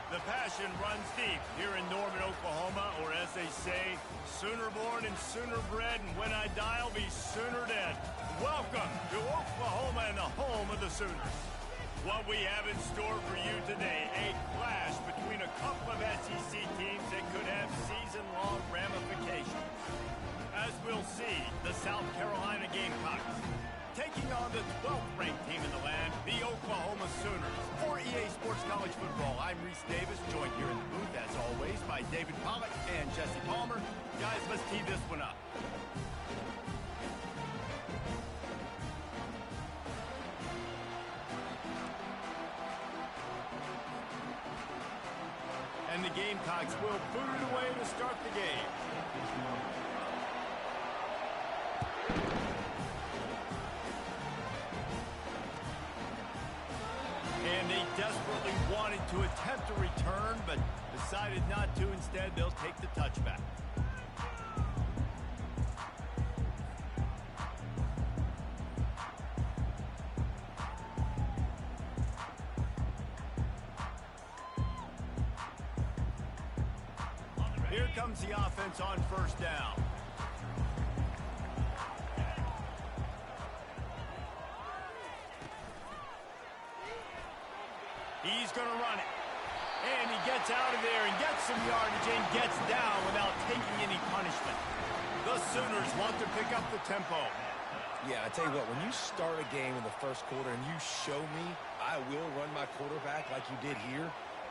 The passion runs deep here in Norman, Oklahoma, or as they say, sooner born and sooner bred, and when I die, I'll be sooner dead. Welcome to Oklahoma and the home of the Sooners. What we have in store for you today, a clash between a couple of SEC teams that could have season-long ramifications. As we'll see, the South Carolina Gamecocks taking on the 12th-ranked team in the land, the Oklahoma Sooners. For EA Sports College Football, I'm Reese Davis, joined here in the booth, as always, by David Pollack and Jesse Palmer. Guys, let's tee this one up. And the Gamecocks will boot it away to start the game. And they desperately wanted to attempt a return, but decided not to. Instead, they'll take the touchback. Here comes the offense on first down. He's going to run it. And he gets out of there and gets some yardage and gets down without taking any punishment. The Sooners want to pick up the tempo. Yeah, I tell you what, when you start a game in the first quarter and you show me I will run my quarterback like you did here,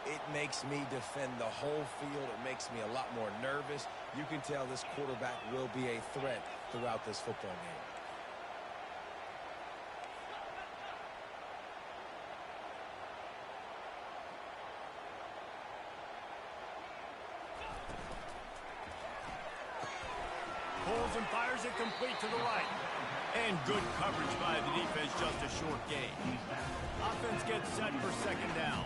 it makes me defend the whole field. It makes me a lot more nervous. You can tell this quarterback will be a threat throughout this football game. Pulls and fires it complete to the right. And good coverage by the defense, just a short gain. Offense gets set for second down.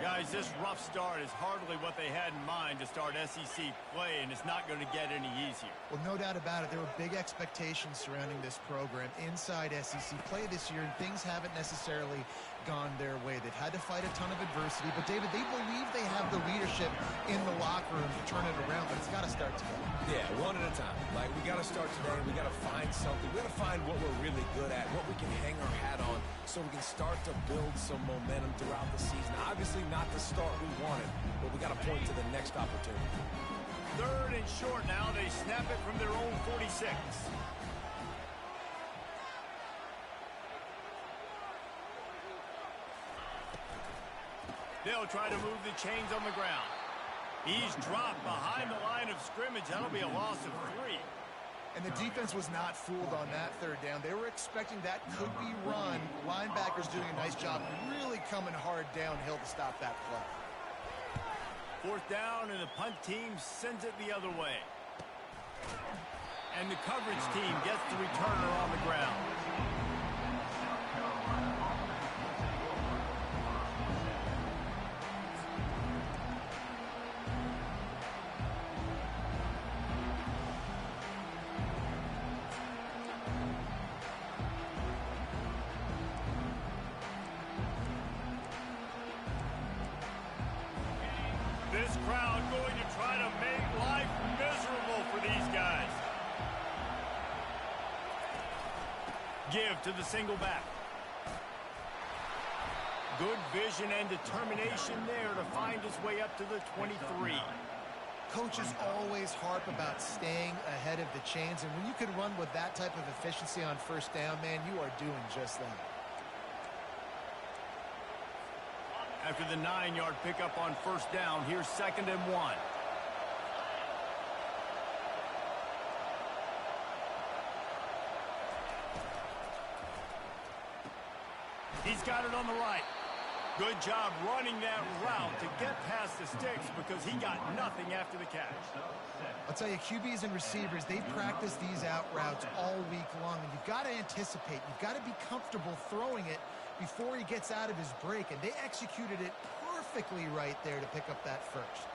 Guys, this rough start is hardly what they had in mind to start SEC play, and it's not going to get any easier. Well, no doubt about it. There were big expectations surrounding this program inside SEC play this year, and things haven't necessarily gone their way. They've had to fight a ton of adversity, but David, they believe they have the leadership in the locker room to turn it around, but it's got to start today. Yeah, one at a time. Like, we got to start today. We got to find something. We got to find what we're really good at, what we can hang our hat on, so we can start to build some momentum throughout the season. Obviously not the start we wanted, but we got to point to the next opportunity. Third and short now. They snap it from their own 46. They'll try to move the chains on the ground. He's dropped behind the line of scrimmage. That'll be a loss of 3. And the defense was not fooled on that third down. They were expecting that could be run. Linebackers doing a nice job really coming hard downhill to stop that play. Fourth down, and the punt team sends it the other way. And the coverage team gets the returner on the ground. This crowd going to try to make life miserable for these guys. Give to the single back. Good vision and determination there to find his way up to the 23. Coaches always harp about staying ahead of the chains, and when you can run with that type of efficiency on first down, man, you are doing just that. After the 9-yard pickup on first down, here's 2nd and 1. He's got it on the right. Good job running that route to get past the sticks because he got nothing after the catch. I'll tell you, QBs and receivers, they practice these out routes all week long, and you've got to anticipate. You've got to be comfortable throwing it before he gets out of his break, and they executed it perfectly right there to pick up that first.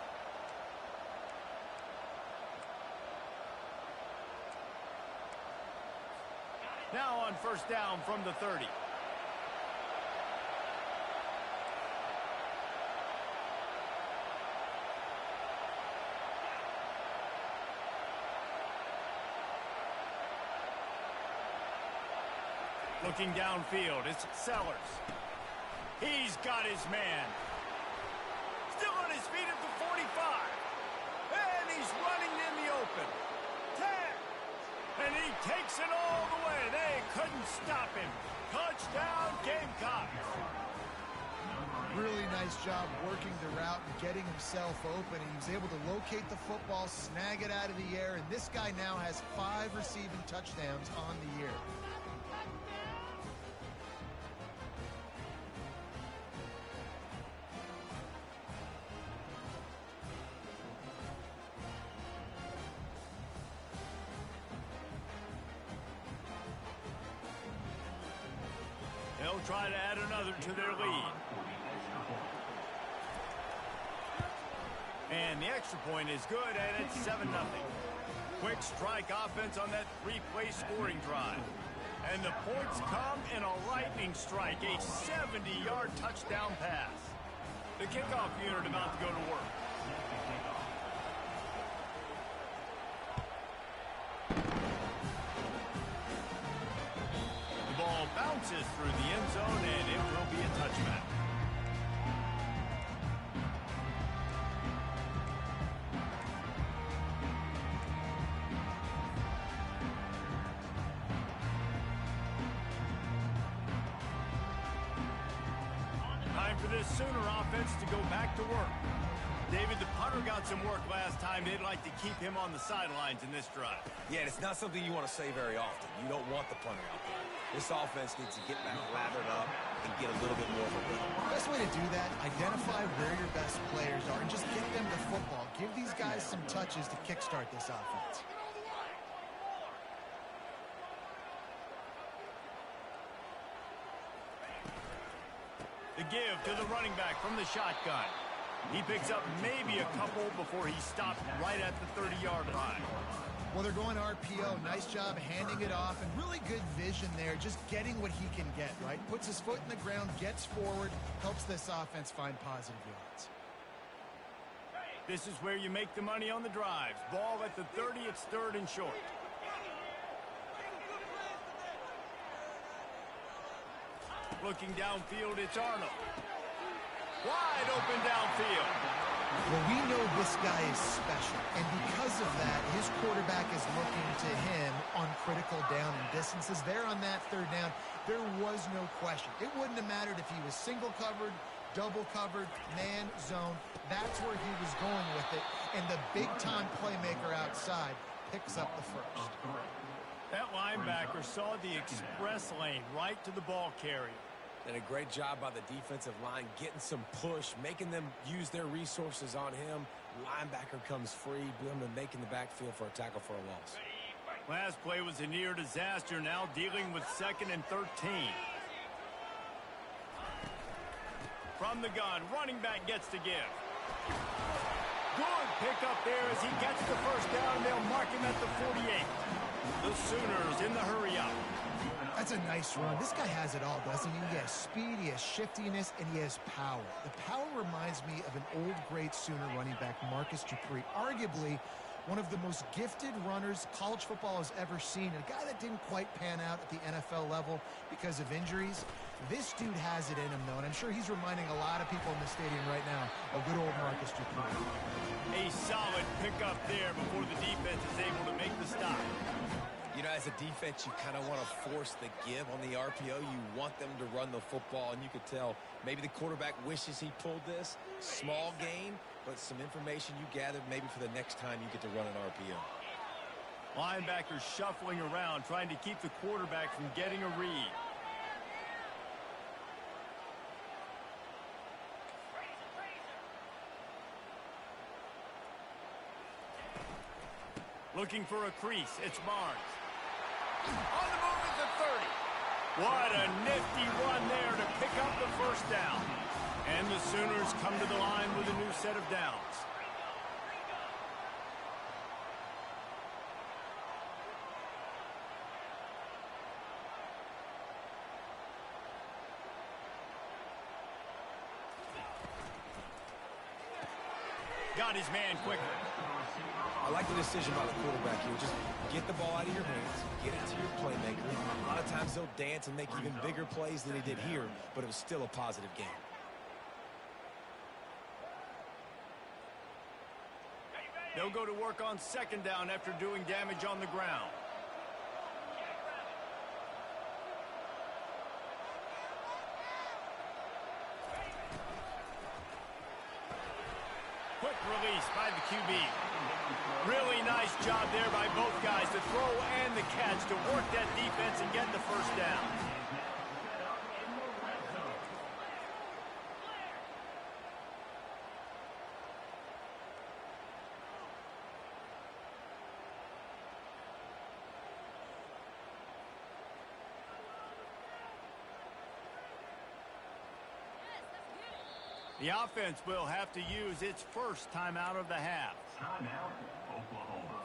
Now on first down from the 30. Looking downfield, it's Sellers. He's got his man. Still on his feet at the 45. And he's running in the open. 10. And he takes it all the way. They couldn't stop him. Touchdown, Gamecocks. Really nice job working the route and getting himself open. He was able to locate the football, snag it out of the air, and this guy now has 5 receiving touchdowns on the year. They'll try to add another to their lead. And the extra point is good, and it's 7-0. Quick strike offense on that 3-play scoring drive. And the points come in a lightning strike, a 70-yard touchdown pass. The kickoff unit about to go to work. The ball bounces through the end zone, and it will be a touchback. Time for this Sooner offense to go back to work. David, the punter got some work last time. They'd like to keep him on the sidelines in this drive. Yeah, it's not something you want to say very often. You don't want the punter out there. This offense needs to get back lathered up and get a little bit more of a rhythm. Best way to do that, identify where your best players are and just get them the football. Give these guys some touches to kickstart this offense. The give to the running back from the shotgun. He picks up maybe a couple before he stopped right at the 30-yard line. Well, they're going RPO. Nice job handing it off, and really good vision there, just getting what he can get, right? Puts his foot in the ground, gets forward, helps this offense find positive yards. This is where you make the money on the drives. Ball at the 30, it's 3rd and short. Looking downfield, it's Arnold. Wide open downfield. Well, we know this guy is special, and because of that, his quarterback is looking to him on critical down and distances. There on that 3rd down, there was no question. It wouldn't have mattered if he was single covered, double covered, man, zone. That's where he was going with it, and the big-time playmaker outside picks up the first. That linebacker saw the express lane right to the ball carrier. And a great job by the defensive line getting some push, making them use their resources on him. Linebacker comes free, boom, and making the backfield for a tackle for a loss. Last play was a near disaster, now dealing with 2nd and 13. From the gun, running back gets to give. Good pickup there as he gets the first down, and they'll mark him at the 48. The Sooners in the hurry-up. That's a nice run. This guy has it all, doesn't he? He has speed, he has shiftiness, and he has power. The power reminds me of an old, great Sooner running back, Marcus Dupree. Arguably one of the most gifted runners college football has ever seen. A guy that didn't quite pan out at the NFL level because of injuries. This dude has it in him, though, and I'm sure he's reminding a lot of people in the stadium right now of good old Marcus Dupree. A solid pickup there before the defense is able to make the stop. You know, as a defense, you kind of want to force the give on the RPO. You want them to run the football, and you could tell maybe the quarterback wishes he pulled this. Small gain, but some information you gathered maybe for the next time you get to run an RPO. Linebackers shuffling around, trying to keep the quarterback from getting a read. Looking for a crease, it's Barnes. On the move at the 30. What a nifty run there to pick up the first down. And the Sooners come to the line with a new set of downs. Got his man quickly. I I like the decision by the quarterback here. Just get the ball out of your hands, get it to your playmaker. A lot of times they'll dance and make even bigger plays than he did here, but it was still a positive game. They'll go to work on second down after doing damage on the ground. Quick release by the QB. Really nice job there by both guys, the throw and the catch, to work that defense and get the first down. The offense will have to use its first timeout of the half. Timeout, Oklahoma.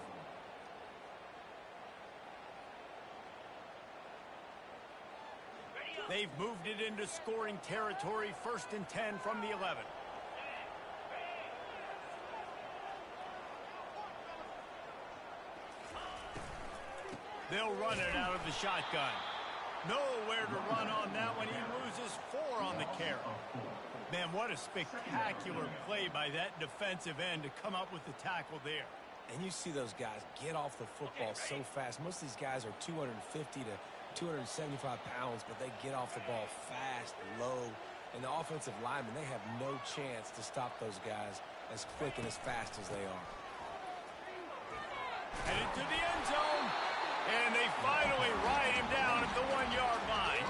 They've moved it into scoring territory, 1st and 10 from the 11. They'll run it out of the shotgun. Nowhere to run on that one. He loses 4 on the carry. Man, what a spectacular play by that defensive end to come up with the tackle there. And you see those guys get off the football so fast. Most of these guys are 250 to 275 pounds, but they get off the ball fast, low. And the offensive linemen, they have no chance to stop those guys as quick and as fast as they are. Headed to the end zone. And they finally ride him down at the 1-yard line.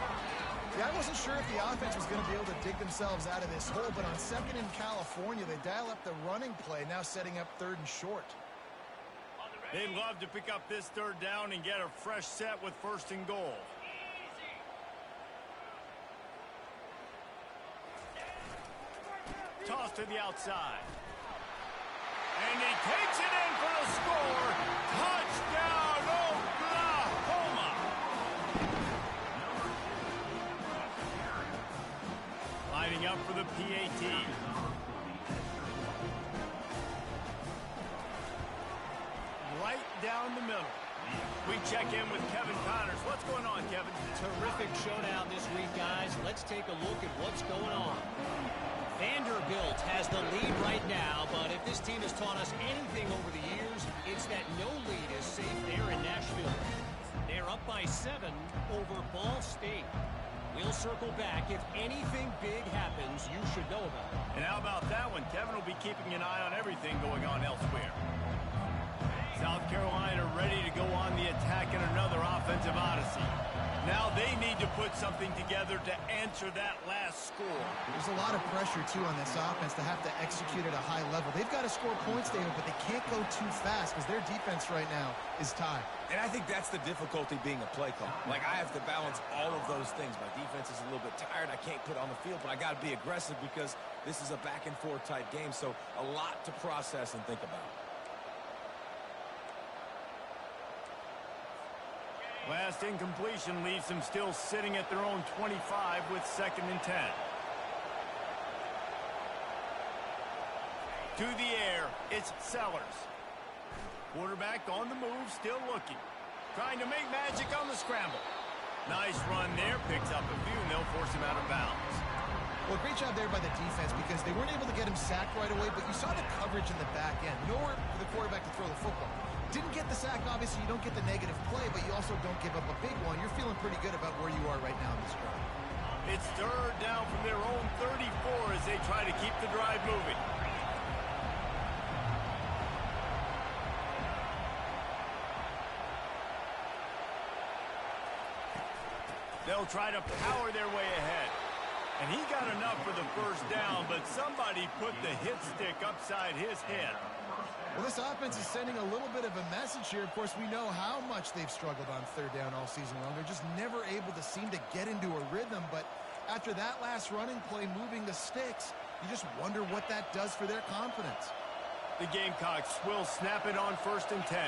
Yeah, I wasn't sure if the offense was going to be able to dig themselves out of this hole, but on 2nd in California, they dial up the running play, now setting up 3rd and short. They'd love to pick up this 3rd down and get a fresh set with 1st and goal. Toss to the outside. And he takes it in for the score. Touchdown, Oklahoma! Lining up for the PAT. Right down the middle. We check in with Kevin Connors. What's going on, Kevin? Terrific showdown this week, guys. Let's take a look at what's going on. Vanderbilt has the lead right now, but if this team has taught us anything over the years, it's that no lead is safe there in Nashville. They're up by 7 over Ball State. We'll circle back. If anything big happens, you should know about it. And how about that one? Kevin will be keeping an eye on everything going on elsewhere. South Carolina ready to go on the attack in another offensive odyssey. Now they need to put something together to answer that last score. There's a lot of pressure, too, on this offense to have to execute at a high level. They've got to score points, David, but they can't go too fast because their defense right now is tied. And I think that's the difficulty being a play call. Like, I have to balance all of those things. My defense is a little bit tired. I can't put it on the field, but I got to be aggressive because this is a back-and-forth type game, so a lot to process and think about. Last incompletion leaves them still sitting at their own 25 with 2nd and 10. To the air, it's Sellers. Quarterback on the move, still looking. Trying to make magic on the scramble. Nice run there, picks up a few, and they'll force him out of bounds. Well, great job there by the defense because they weren't able to get him sacked right away, but you saw the coverage in the back end. Nowhere for the quarterback to throw the football. Didn't get the sack, obviously. You don't get the negative play, but you also don't give up a big one. You're feeling pretty good about where you are right now in this drive. It's 3rd down from their own 34 as they try to keep the drive moving. They'll try to power their way ahead. And he got enough for the 1st down, but somebody put the hit stick upside his head. Well, this offense is sending a little bit of a message here. Of course, we know how much they've struggled on 3rd down all season long. They're just never able to seem to get into a rhythm. But after that last running play moving the sticks, you just wonder what that does for their confidence. The Gamecocks will snap it on 1st and 10.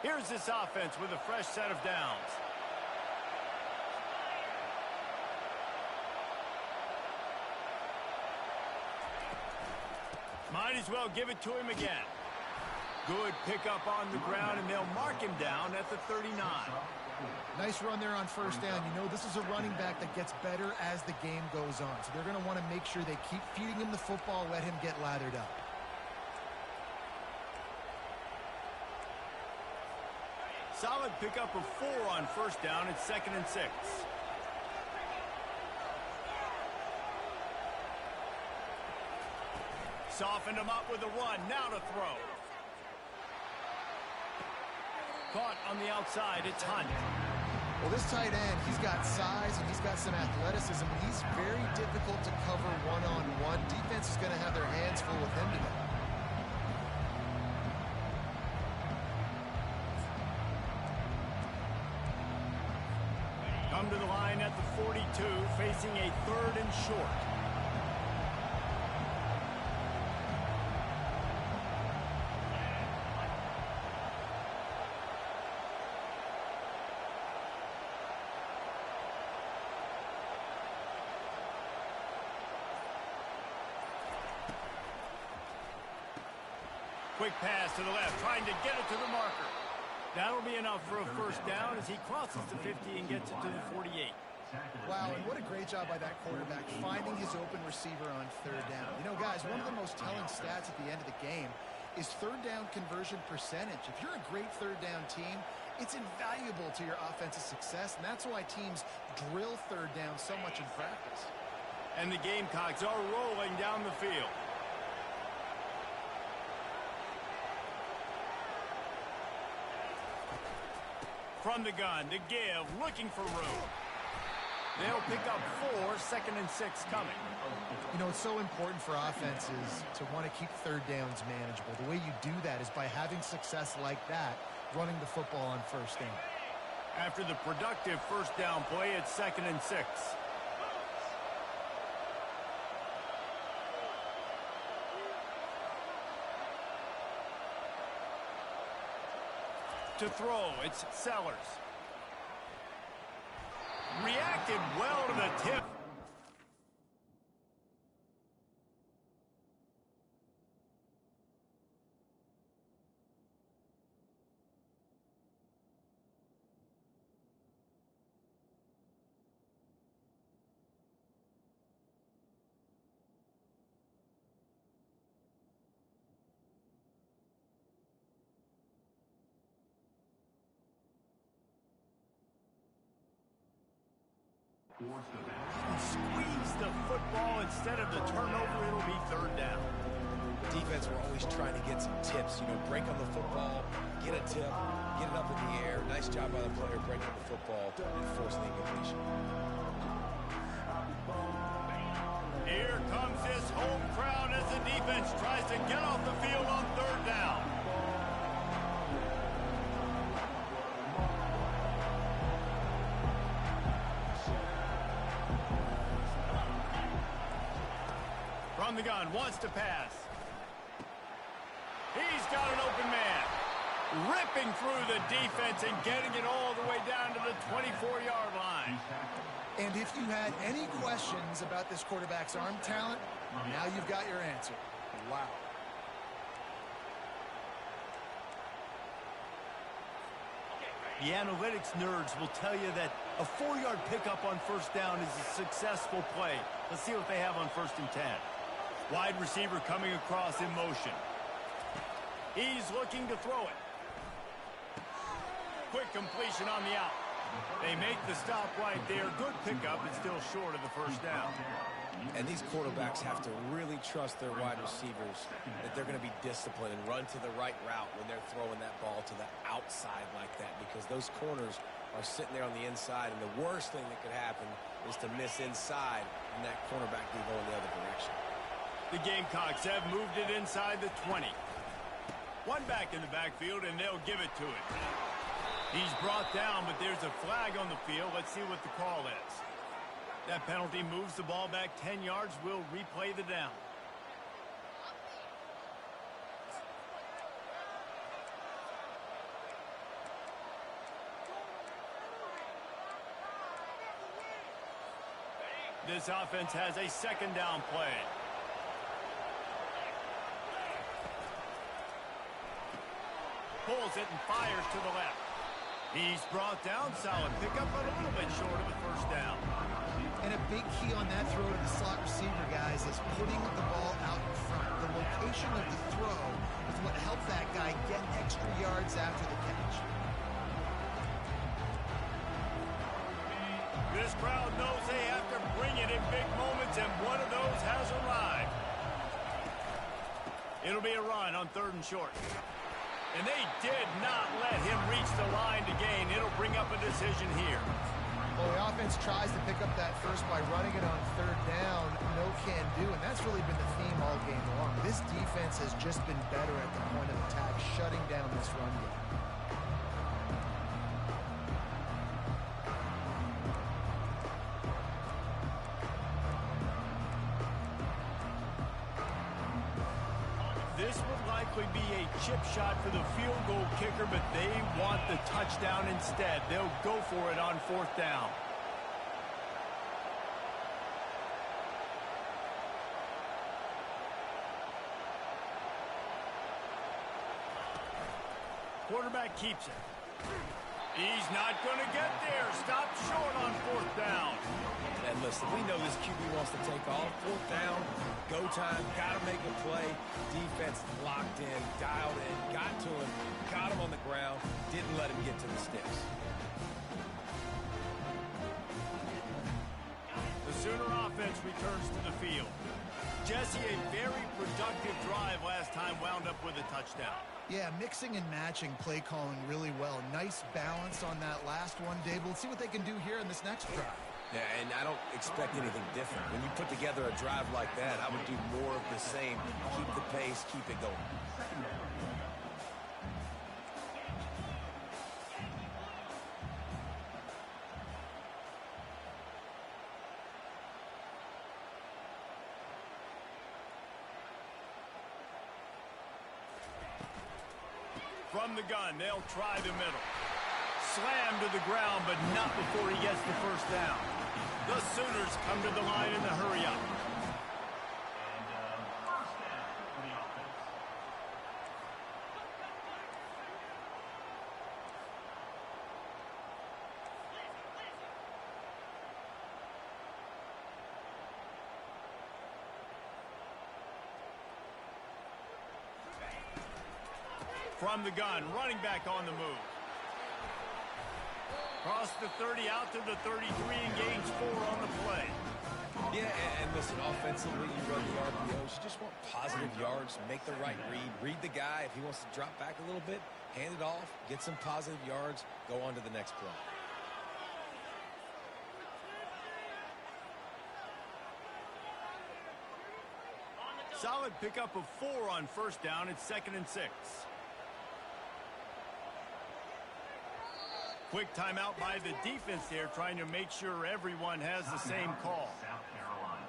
Here's this offense with a fresh set of downs. Might as well give it to him again. Good pickup on the ground, and they'll mark him down at the 39. Nice run there on first down. You know, this is a running back that gets better as the game goes on. So they're going to want to make sure they keep feeding him the football, let him get lathered up. Solid pickup of 4 on first down. It's 2nd and 6. Softened him up with a run. Now to throw. Caught on the outside. It's Hunt. Well, this tight end, he's got size and he's got some athleticism. He's very difficult to cover one-on-one. Defense is going to have their hands full with him today. Come to the line at the 42, facing a 3rd and short. Quick pass to the left, trying to get it to the marker. That'll be enough for a first down as he crosses the 50 and gets it to the 48. Wow, and what a great job by that quarterback, finding his open receiver on 3rd down. You know, guys, one of the most telling stats at the end of the game is 3rd down conversion percentage. If you're a great 3rd down team, it's invaluable to your offensive success, and that's why teams drill 3rd down so much in practice. And the Gamecocks are rolling down the field. From the gun to give, looking for room. They'll pick up 4, 2nd and 6 coming. You know, it's so important for offenses to want to keep 3rd downs manageable. The way you do that is by having success like that, running the football on first down. After the productive first down play, it's 2nd and 6. To throw, it's Sellers. Reacted well to the tip. Squeeze the football instead of the turnover. It'll be 3rd down. Defense, we're always trying to get some tips. You know, break on the football, get a tip, get it up in the air. Nice job by the player breaking the football and forcing the incompletion. Here comes this home crowd as the defense tries to get off the field on 3rd down. From the gun, wants to pass. He's got an open man. Ripping through the defense and getting it all the way down to the 24-yard line. And if you had any questions about this quarterback's arm talent, now you've got your answer. Wow. The analytics nerds will tell you that a 4-yard pickup on first down is a successful play. Let's see what they have on 1st and 10. Wide receiver coming across in motion. He's looking to throw it. Quick completion on the out. They make the stop right there. Good pickup, but still short of the first down. And these quarterbacks have to really trust their wide receivers that they're going to be disciplined and run to the right route when they're throwing that ball to the outside like that, because those corners are sitting there on the inside, and the worst thing that could happen is to miss inside and that cornerback be going the other direction. The Gamecocks have moved it inside the 20. One back in the backfield, and they'll give it to him. He's brought down, but there's a flag on the field. Let's see what the call is. That penalty moves the ball back 10 yards. We'll replay the down. this offense has a second down play. Pulls it and fires to the left. He's brought down. Solid pickup, but a little bit short of the first down. And a big key on that throw to the slot receiver, guys, is putting the ball out in front. The location of the throw is what helped that guy get extra yards after the catch. This crowd knows they have to bring it in big moments, and one of those has arrived. It'll be a run on 3rd and short. And they did not let him reach the line to gain. It'll bring up a decision here. Well, the offense tries to pick up that first by running it on 3rd down. No can do, and that's really been the theme all game long. This defense has just been better at the point of attack, shutting down this run game. This would likely be a chip shot for the field goal kicker, but they want the touchdown instead. They'll go for it on 4th down. Quarterback keeps it. He's not going to get there. Stop short on 4th down. And listen, we know this QB wants to take off. 4th down, go time, got to make a play. Defense locked in, dialed in, got to him, got him on the ground, didn't let him get to the sticks. The Sooner offense returns to the field. Jesse, a very productive drive last time, wound up with a touchdown. Yeah, mixing and matching play calling really well. Nice balance on that last one, Dave. We'll see what they can do here in this next drive. Yeah, and I don't expect anything different. When you put together a drive like that, I would do more of the same. Keep the pace, keep it going. From the gun, they'll try the middle. Slam to the ground, but not before he gets the first down. The Sooners come to the line in the hurry up. First down for the offense. From the gun, running back on the move. Cross the 30 out to the 33 and gains 4 on the play. Yeah, and listen, offensively, you run the RPOs. You just want positive yards, make the right read the guy. If he wants to drop back a little bit, hand it off, get some positive yards, go on to the next play. Solid pickup of 4 on first down. It's 2nd and 6. Quick timeout by the defense there, trying to make sure everyone has the same call. South Carolina.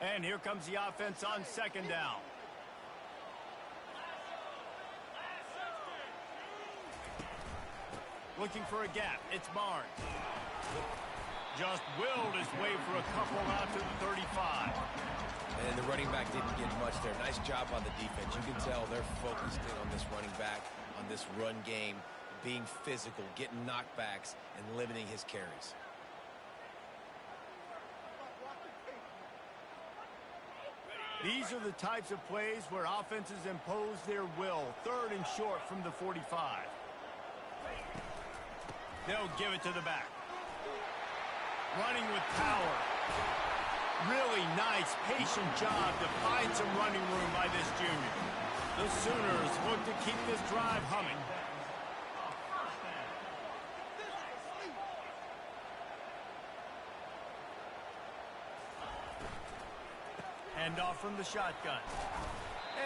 And here comes the offense on 2nd down. Looking for a gap. It's Barnes. Just willed his way for a couple out to the 35. And the running back didn't get much there. Nice job on the defense. You can tell they're focused in on this running back, on this run game, being physical, getting knockbacks, and limiting his carries. These are the types of plays where offenses impose their will. 3rd and short from the 45. They'll give it to the back. Running with power. Really nice, patient job to find some running room by this junior. The Sooners look to keep this drive humming. Hand off from the shotgun.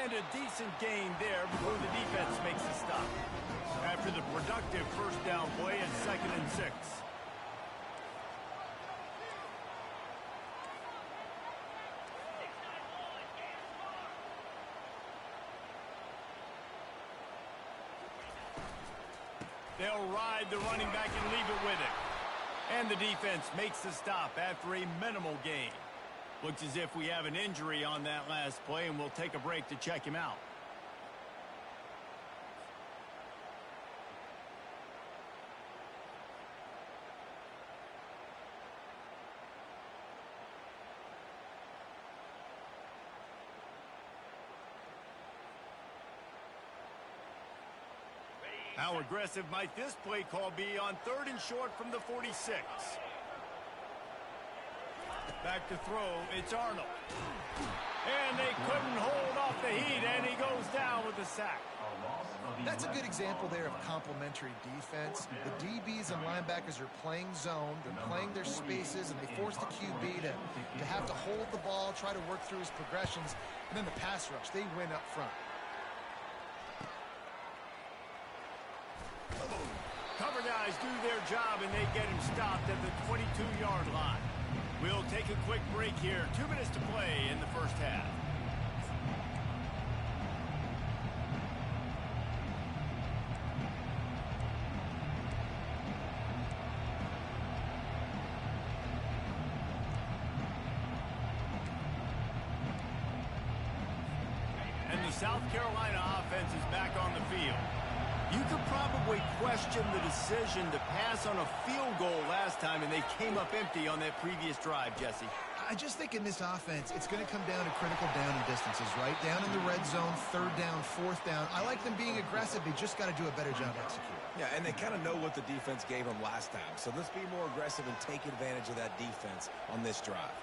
And a decent gain there before the defense makes a stop. After the productive first down play, it's 2nd and 6. ride the running back and leave it with him. And the defense makes the stop after a minimal gain. Looks as if we have an injury on that last play, and we'll take a break to check him out. How aggressive might this play call be on 3rd and short from the 46? Back to throw, it's Arnold. And they couldn't hold off the heat, and he goes down with a sack. That's a good example there of complementary defense. The DBs and linebackers are playing zone, they're playing their spaces, and they force the QB to have to hold the ball, try to work through his progressions, and then the pass rush, they win up front. Cover guys do their job, and they get him stopped at the 22-yard line. We'll take a quick break here. 2 minutes to play in the first half. And the South Carolina offense is back on the field. You could probably question the decision to pass on a field goal last time, and they came up empty on that previous drive, Jesse. I just think in this offense, it's going to come down to critical down and distances, right? Down in the red zone, 3rd down, 4th down. I like them being aggressive. They just got to do a better job executing. Yeah, and they kind of know what the defense gave them last time. So let's be more aggressive and take advantage of that defense on this drive.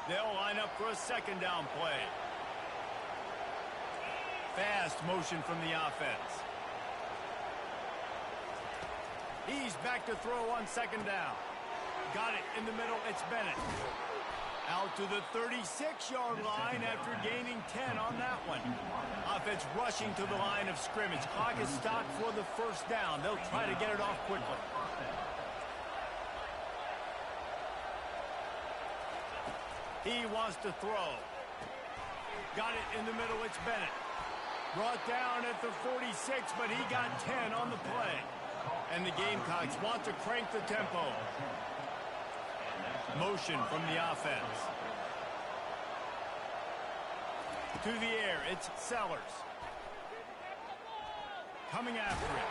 They'll line up for a 2nd down play. Fast motion from the offense. He's back to throw on 2nd down. Got it in the middle. It's Bennett. Out to the 36-yard line after gaining 10 on that one. Offense rushing to the line of scrimmage. Clock is stopped for the 1st down. They'll try to get it off quickly. He wants to throw. Got it in the middle. It's Bennett. Brought down at the 46, but he got 10 on the play. And the Gamecocks want to crank the tempo. Motion from the offense. To the air, it's Sellers. Coming after it.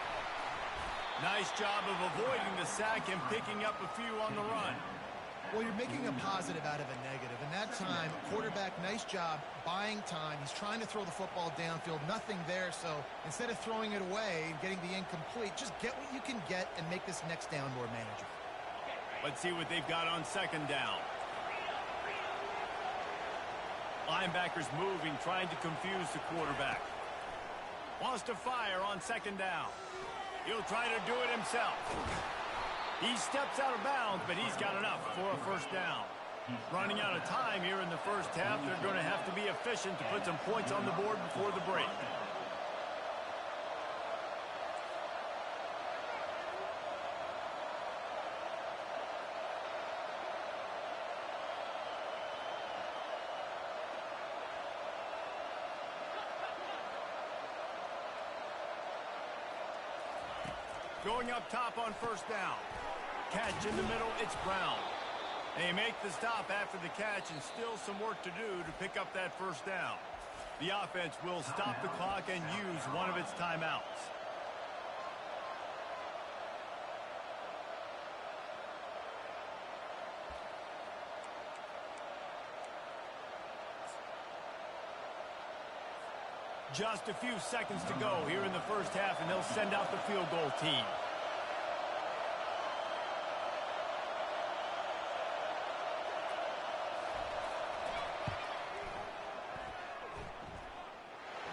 Nice job of avoiding the sack and picking up a few on the run. Well, you're making a positive out of a negative. And that time, quarterback, nice job, buying time. He's trying to throw the football downfield. Nothing there, so instead of throwing it away and getting the incomplete, just get what you can get and make this next down more manageable. Let's see what they've got on 2nd down. Linebackers moving, trying to confuse the quarterback. Wants to fire on 2nd down. He'll try to do it himself. He steps out of bounds, but he's got enough for a 1st down. Running out of time here in the first half. They're going to have to be efficient to put some points on the board before the break. Going up top on 1st down. Catch in the middle, it's Brown. They make the stop after the catch, and still some work to do to pick up that 1st down. The offense will stop the clock and use one of its timeouts. Just a few seconds to go here in the first half, and they'll send out the field goal team.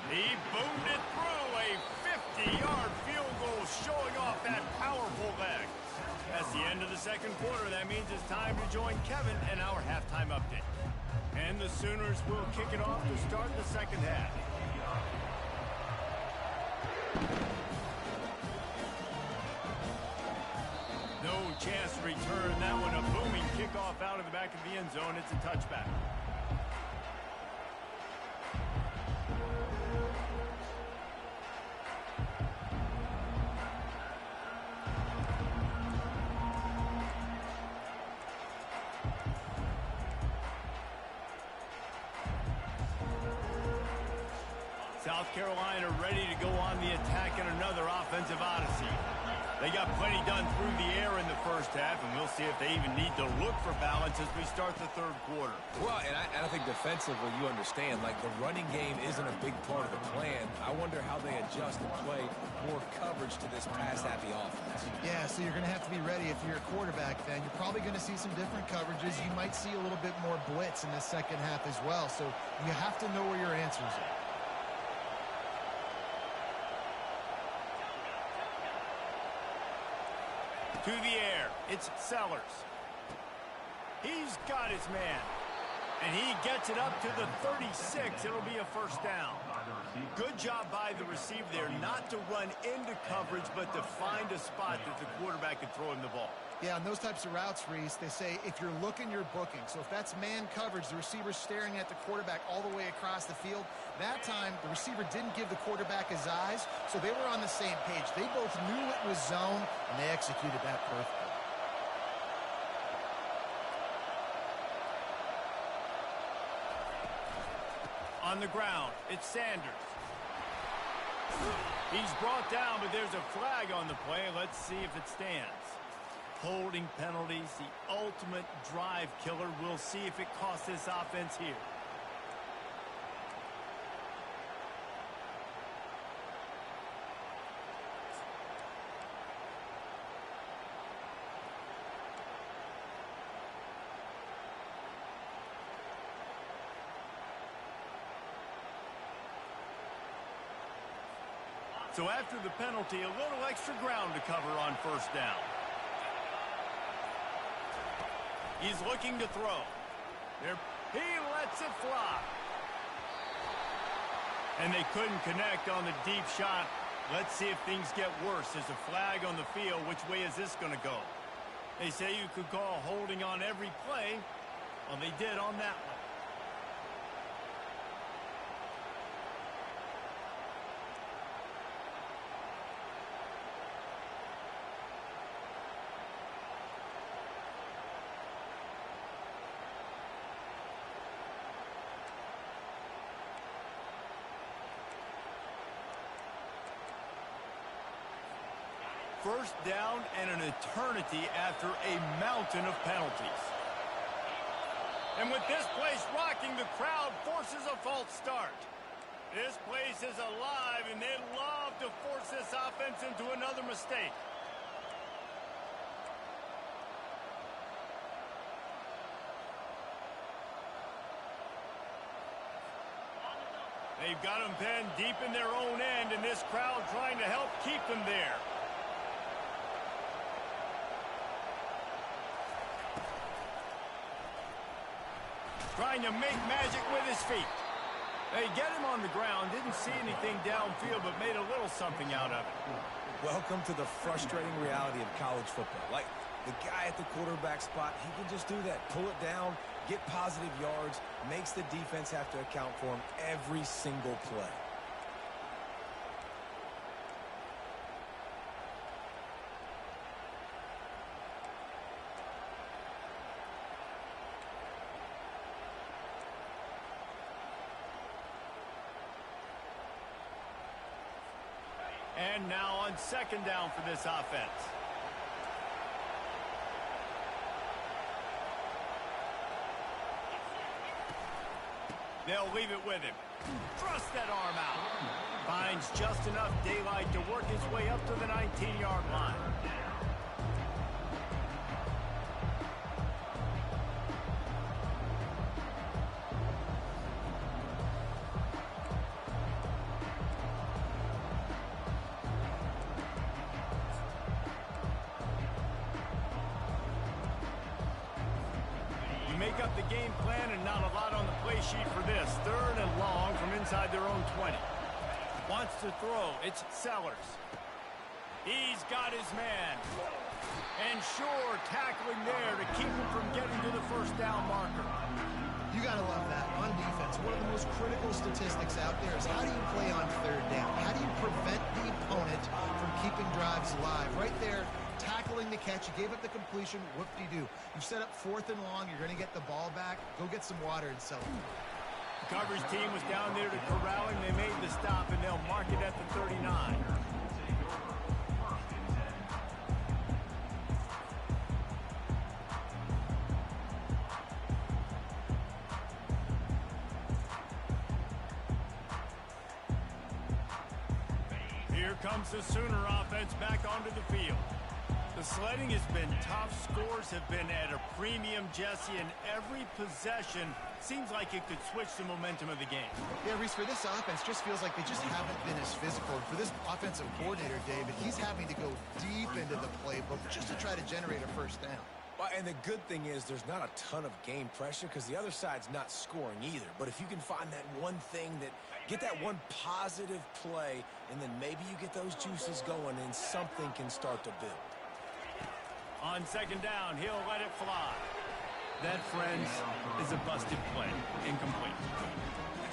He boomed it through a 50-yard field goal, showing off that powerful leg. That's the end of the 2nd quarter. That means it's time to join Kevin in our halftime update. And the Sooners will kick it off to start the 2nd half. No chance to return that one. A booming kickoff out of the back of the end zone. It's a touchback. South Carolina ready to go on the attack in another offensive odyssey. They got plenty done through the air in the first half, and we'll see if they even need to look for balance as we start the third quarter. Well, and I think defensively, you understand, like the running game isn't a big part of the plan. I wonder how they adjust and play more coverage to this pass-happy offense. Yeah, so you're going to have to be ready if you're a quarterback then. You're probably going to see some different coverages. You might see a little bit more blitz in the second half as well, so you have to know where your answers are. To the air, it's Sellers. He's got his man. And he gets it up to the 36. It'll be a first down. Good job by the receiver there, not to run into coverage, but to find a spot that the quarterback can throw him the ball. Yeah, on those types of routes, Reese, they say if you're looking, you're booking. So if that's man coverage, the receiver's staring at the quarterback all the way across the field. That time, the receiver didn't give the quarterback his eyes, so they were on the same page. They both knew it was zone, and they executed that perfectly. On the ground, it's Sanders. He's brought down, but there's a flag on the play. Let's see if it stands. Holding penalties, the ultimate drive killer. We'll see if it costs this offense here. So after the penalty, a little extra ground to cover on first down. He's looking to throw. He lets it fly. And they couldn't connect on the deep shot. Let's see if things get worse. There's a flag on the field. Which way is this going to go? They say you could call holding on every play. Well, they did on that one. First down and an eternity after a mountain of penalties. And with this place rocking, the crowd forces a false start. This place is alive, and they love to force this offense into another mistake. They've got them pinned deep in their own end, and this crowd trying to help keep them there. Trying to make magic with his feet. They get him on the ground, didn't see anything downfield, but made a little something out of it. Welcome to the frustrating reality of college football. Like, the guy at the quarterback spot, he can just do that. Pull it down, get positive yards, makes the defense have to account for him every single play. And now on second down for this offense. They'll leave it with him. Thrust that arm out. Finds just enough daylight to work his way up to the 19-yard line. Make up the game plan and not a lot on the play sheet for this. Third and long from inside their own 20. Wants to throw. It's Sellers. He's got his man. And sure, tackling there to keep him from getting to the first down marker. You got to love that. On defense, one of the most critical statistics out there is how do you play on third down? How do you prevent the opponent from keeping drives alive? Right there, tackling the catch. You gave up the completion. Whoop-de-doo. You set up fourth and long. You're going to get the ball back. Go get some water and sell it. The coverage team was down there to corral him. They made the stop. mark it at the 39. Here comes the Sooner offense back onto the field. The sledding has been tough. Scores have been at a premium, Jesse, and every possession seems like it could switch the momentum of the game. Yeah, Reese, for this offense, just feels like they just haven't been as physical. For this offensive coordinator, David, he's having to go deep into the playbook just to try to generate a first down. Well, and the good thing is there's not a ton of game pressure because the other side's not scoring either. But if you can find that one thing get that one positive play, and then maybe you get those juices going and something can start to build. On second down, he'll let it fly. That, friends, is a busted play. Incomplete.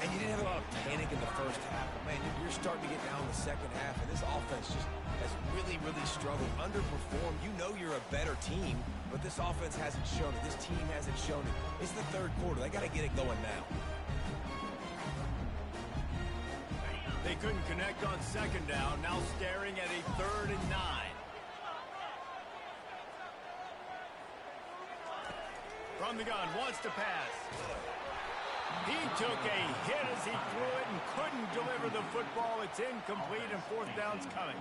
And you didn't have a lot of panic in the first half. But, man, you're starting to get down in the second half, and this offense just has really, really struggled, underperformed. You know you're a better team, but this offense hasn't shown it. This team hasn't shown it. It's the third quarter. They got to get it going now. They couldn't connect on second down. Now staring at a 3rd and 9. From the gun, wants to pass. He took a hit as he threw it and couldn't deliver the football. It's incomplete, and 4th down's coming.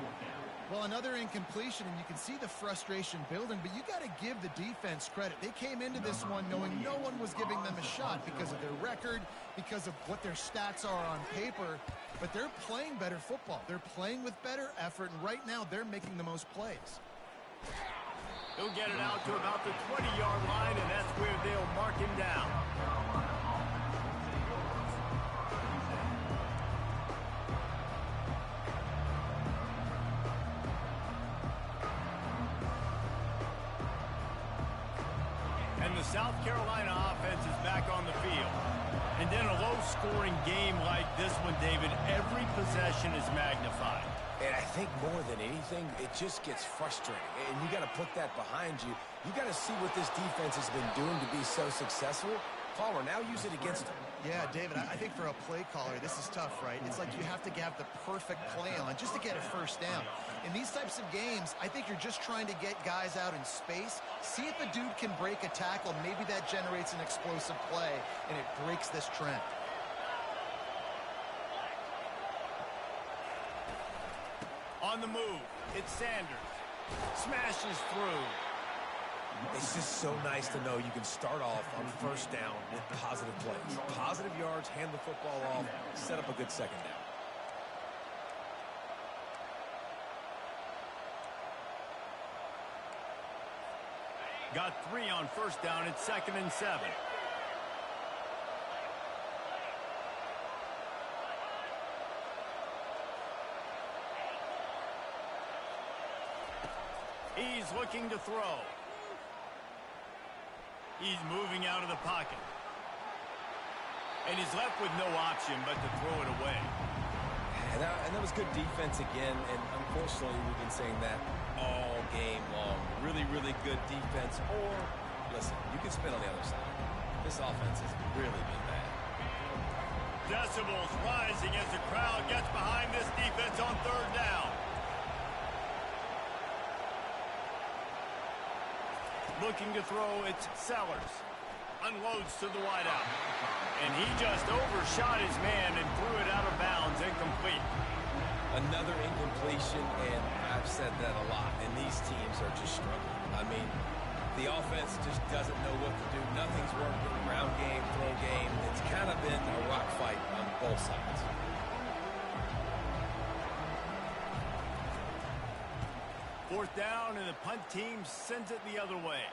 Well, another incompletion, and you can see the frustration building, but you got to give the defense credit. They came into this one knowing no one was giving them a shot because of their record, because of what their stats are on paper, but they're playing better football. They're playing with better effort, and right now they're making the most plays. He'll get it out to about the 20-yard line, and that's where they'll mark him down. And the South Carolina offense is back on the field. And in a low-scoring game like this one, David, every possession is magnified. And I think more than anything, it just gets frustrating. And you got to put that behind you. You got to see what this defense has been doing to be so successful. Caller, now use it against them. Yeah, David, I think for a play caller, this is tough, right? It's like you have to have the perfect play on just to get a first down. In these types of games, I think you're just trying to get guys out in space, see if a dude can break a tackle. Maybe that generates an explosive play, and it breaks this trend. On the move, it's Sanders. Smashes through. It's just so nice to know you can start off on first down with positive plays. Positive yards, hand the football off, set up a good second down. Got 3 on first down. It's 2nd and 7. He's looking to throw. He's moving out of the pocket. And he's left with no option but to throw it away. And that was good defense again, and unfortunately we've been saying that all game long. Really, really good defense. Or, listen, you can spin on the other side. This offense has really been bad. Decibels rising as the crowd gets behind this defense on 3rd down. Looking to throw, it's Sellers. Unloads to the wideout. And he just overshot his man and threw it out of bounds, incomplete. Another incompletion, and I've said that a lot, and these teams are just struggling. I mean, the offense just doesn't know what to do. Nothing's working. Ground game, throw game. It's kind of been a rock fight on both sides. Fourth down, and the punt team sends it the other way.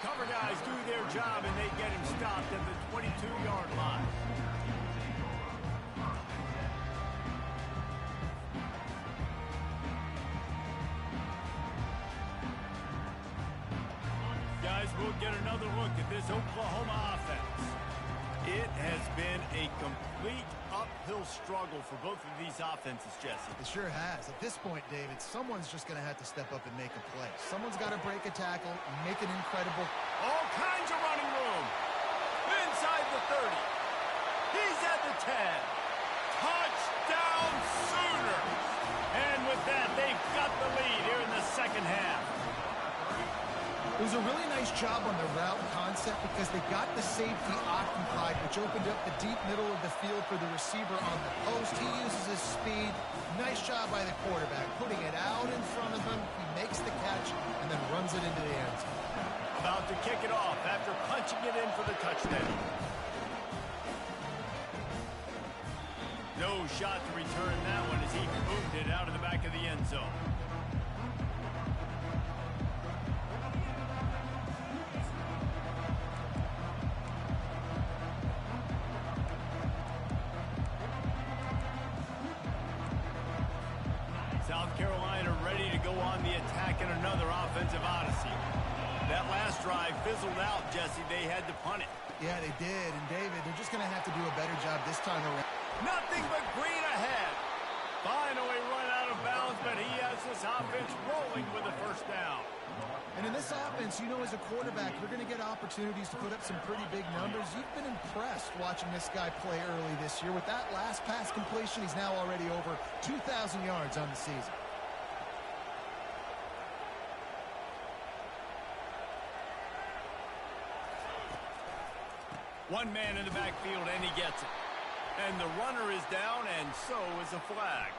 Cover guys do their job, and they get him stopped at the 22-yard line. Guys, we'll get another look at this Oklahoma offense. It has been a complete uphill struggle for both of these offenses, Jesse. It sure has. At this point, David, someone's just going to have to step up and make a play. Someone's got to break a tackle, make an incredible... All kinds of running room. Inside the 30. He's at the 10. Touchdown Sooners! And with that, they've got the lead here in the second half. It was a really nice job on the route concept because they got the safety occupied, which opened up the deep middle of the field for the receiver on the post. He uses his speed. Nice job by the quarterback, putting it out in front of him. He makes the catch and then runs it into the end zone. About to kick it off after punching it in for the touchdown. No shot to return that one as he boomed it out of the back of the end zone. South Carolina ready to go on the attack in another offensive odyssey. That last drive fizzled out, Jesse. They had to punt it. Yeah, they did. And, David, they're just going to have to do a better job this time around. Nothing but green ahead. Finally run out of bounds, but he has this offense rolling with a first down. And in this offense, you know, as a quarterback, you're going to get opportunities to put up some pretty big numbers. You've been impressed watching this guy play early this year. With that last pass completion, he's now already over 2,000 yards on the season. One man in the backfield, and he gets it. And the runner is down, and so is a flag.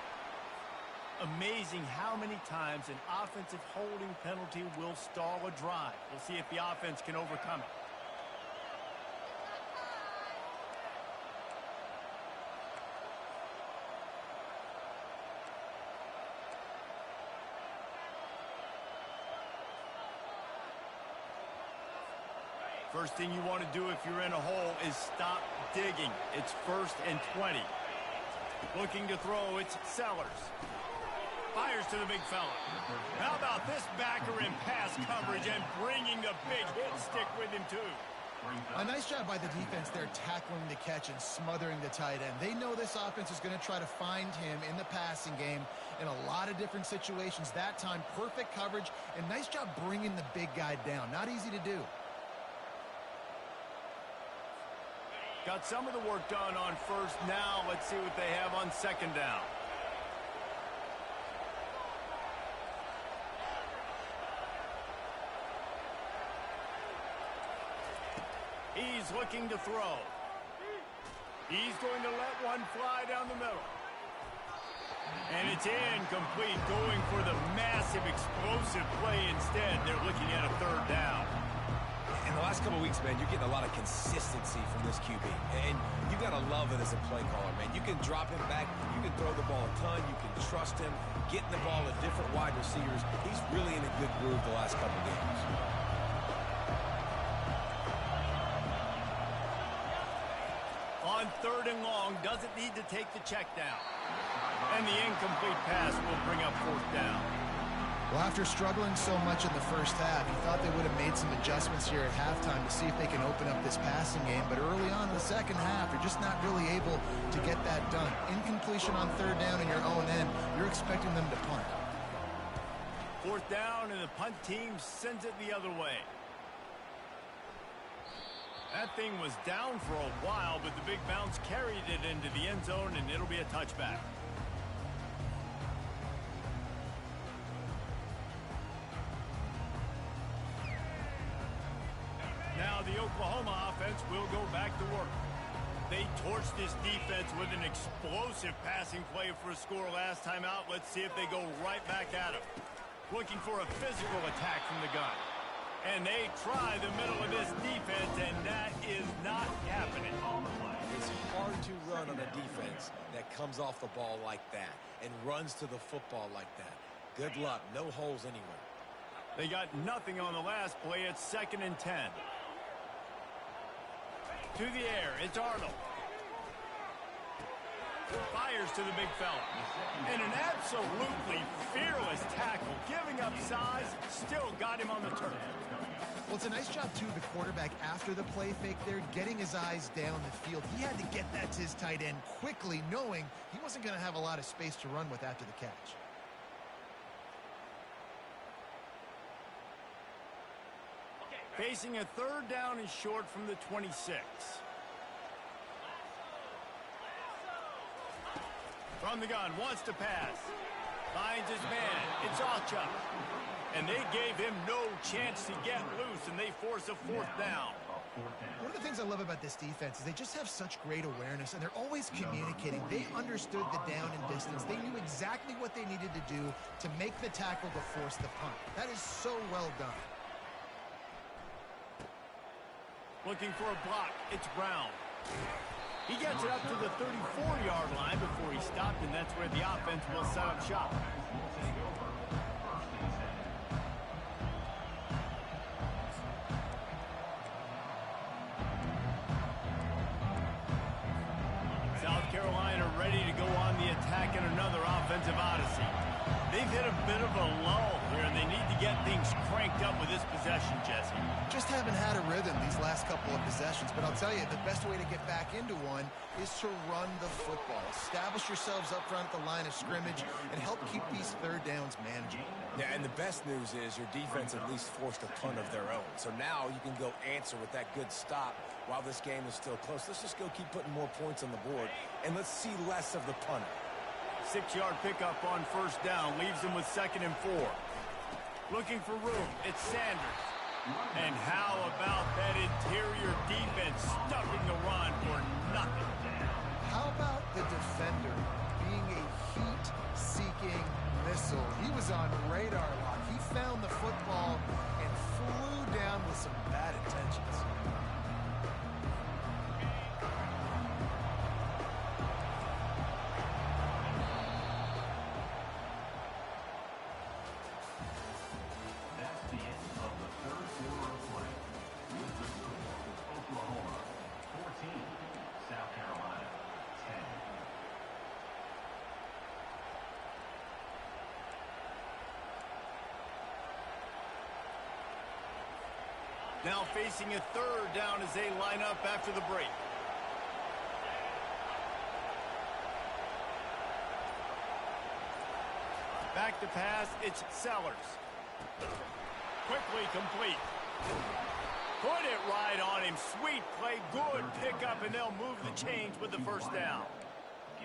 Amazing how many times an offensive holding penalty will stall a drive. We'll see if the offense can overcome it. First thing you want to do if you're in a hole is stop digging. It's 1st and 20. Looking to throw, it's Sellers. Fires to the big fella. How about this backer in pass coverage and bringing the big hit stick with him, too? A nice job by the defense there tackling the catch and smothering the tight end. They know this offense is going to try to find him in the passing game in a lot of different situations. That time, perfect coverage, and nice job bringing the big guy down. Not easy to do. Got some of the work done on first. Now let's see what they have on second down. He's looking to throw. He's going to let one fly down the middle. And it's incomplete, going for the massive explosive play instead. They're looking at a third down. In the last couple of weeks, man, you're getting a lot of consistency from this QB. And you got to love it as a play caller, man. You can drop him back. You can throw the ball a ton. You can trust him. Getting the ball to different wide receivers. He's really in a good groove the last couple of games. On 3rd and long, doesn't need to take the check down. And the incomplete pass will bring up 4th down. Well, after struggling so much in the first half, you thought they would have made some adjustments here at halftime to see if they can open up this passing game. But early on in the second half, you're just not really able to get that done. Incompletion on 3rd down in your own end, you're expecting them to punt. 4th down, and the punt team sends it the other way. That thing was down for a while, but the big bounce carried it into the end zone, and it'll be a touchback. Now the Oklahoma offense will go back to work. They torched this defense with an explosive passing play for a score last time out. Let's see if they go right back at him. Looking for a physical attack from the gun. And they try the middle of this defense, and that is not happening. It's hard to run on a defense that comes off the ball like that and runs to the football like that. Good luck. No holes anywhere. They got nothing on the last play. It's 2nd and 10. To the air, it's Arnold. Fires to the big fella. And an absolutely fearless tackle. Giving up size, still got him on the turf. Well, it's a nice job, too, the quarterback after the play fake there, getting his eyes down the field. He had to get that to his tight end quickly, knowing he wasn't going to have a lot of space to run with after the catch. Facing a 3rd down and short from the 26. From the gun, wants to pass. Finds his man. It's Ocha. And they gave him no chance to get loose, and they force a fourth down. One of the things I love about this defense is they just have such great awareness, and they're always communicating. They understood the down and distance. They knew exactly what they needed to do to make the tackle to force the punt. That is so well done. Looking for a block. It's Brown. He gets it up to the 34-yard line before he stopped, and that's where the offense will set up shop. South Carolina ready to go on the attack in another offensive odyssey. They've hit a bit of a lull here, and they need to get things cranked up with this possession, Jesse. Just haven't had a rhythm these last couple of possessions, but I'll tell you, the best way to get back into one is to run the football. Establish yourselves up front at the line of scrimmage and help keep these third downs manageable. Yeah, and the best news is your defense at least forced a punt of their own. So now you can go answer with that good stop while this game is still close. Let's just go keep putting more points on the board, and let's see less of the punter. 6-yard pickup on first down leaves them with 2nd and 4. Looking for room. It's Sanders. And how about that interior defense stuffing the run for nothing? How about the defender being a heat-seeking missile? He was on radar lock. He found the football and flew down with some bad intentions. That's the end of the third quarter of play. With the score, Oklahoma 14, South Carolina 10. Now facing a third down as they line up after the break. Back to pass, it's Sellers. Quickly complete. Put it right on him. Sweet play, good pickup, and they'll move the chains with the first down.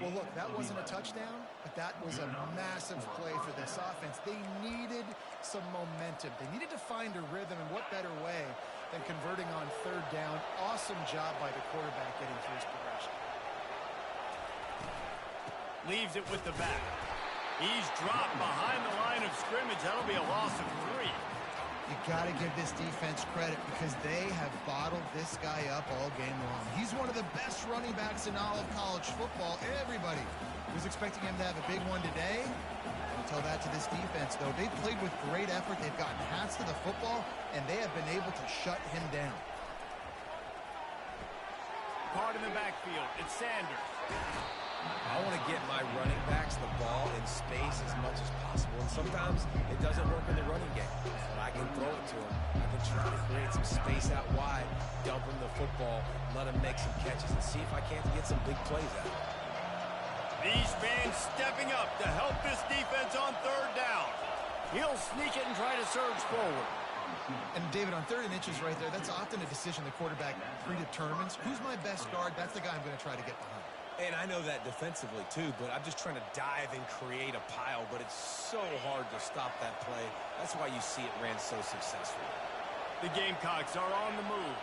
Well, look, that wasn't a touchdown, but that was a massive play for this offense. They needed some momentum. They needed to find a rhythm, and what better way than converting on third down. Awesome job by the quarterback getting through his progression. Leaves it with the back. He's dropped behind the line of scrimmage. That'll be a loss of 3. You got to give this defense credit because they have bottled this guy up all game long. He's one of the best running backs in all of college football. Everybody was expecting him to have a big one today. Don't tell that to this defense, though. They've played with great effort. They've gotten hats to the football, and they have been able to shut him down. Caught in the backfield. It's Sanders. I want to get my running backs the ball in space as much as possible, and sometimes it doesn't work in the running game. But I can throw it to him. I can try to create some space out wide, dump him the football, let him make some catches, and see if I can't get some big plays out of it. These fans stepping up to help this defense on third down. He'll sneak it and try to surge forward. And, David, on 3rd and inches right there, that's often a decision the quarterback predetermines. Who's my best guard? That's the guy I'm going to try to get behind. And I know that defensively, too, but I'm just trying to dive and create a pile, but it's so hard to stop that play. That's why you see it ran so successfully. The Gamecocks are on the move.